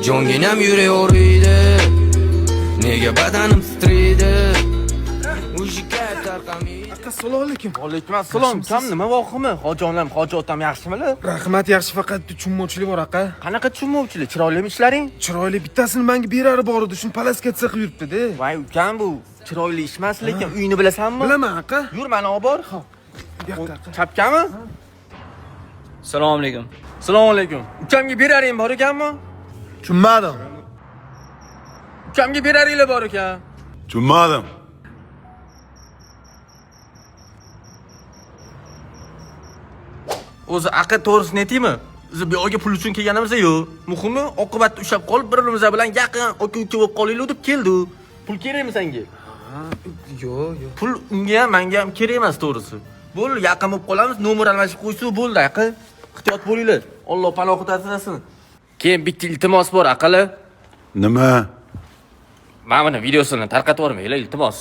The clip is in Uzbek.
Jonginam yurek o'riydi, nega badanim titraydi? Ushga tarqamaydi. Assalomu alaykum. Alaykum assalom. Kam nima voqimi? Hojonam, hoji otam yaxshimilar? Rahmat, yaxshi, faqat tushunmovchilik bor aqa. Qanaqa tushunmovchilik? Chiroylimi ishlaring? Chiroyli bittasini menga berari bor edi, shuni palaskatsiya qilib yuribdi-da. Voy, ukam bu chiroyli ish emas, lekin uyini bilasanmi? Bilaman aqa. Yur, mani olib bor. Bu yoqqa aqa. Chapkami? Assalomu alaykum. Assalomu alaykum. Ukamga beraring bor ekanmi? Tushunmadim. Ukamga beraringlar bor ekan. Tushunmadim. O'zi aqa to'g'risini aytaymi? Biz bu yerga pul uchun kelganimiz yo'q. Muhimi, oqibatda ushlab qolib, bir-birimiz bilan yaqin aka-uka bo'lib qolaylik deb keldi. Pul kerakmi senga? Yo'q. Pul unga ham, menga ham kerak emas to'g'risi. Bo'ldi, yaqin bo'lib qolamiz, nomer almashib qo'ysa bo'ldi, aqa. Ehtiyot bo'linglar. Alloh panohida asrasin. Keyin bitta iltimos bor, aqalar. Nima? Mana buni videosini tarqatib yubormanglar, iltimos.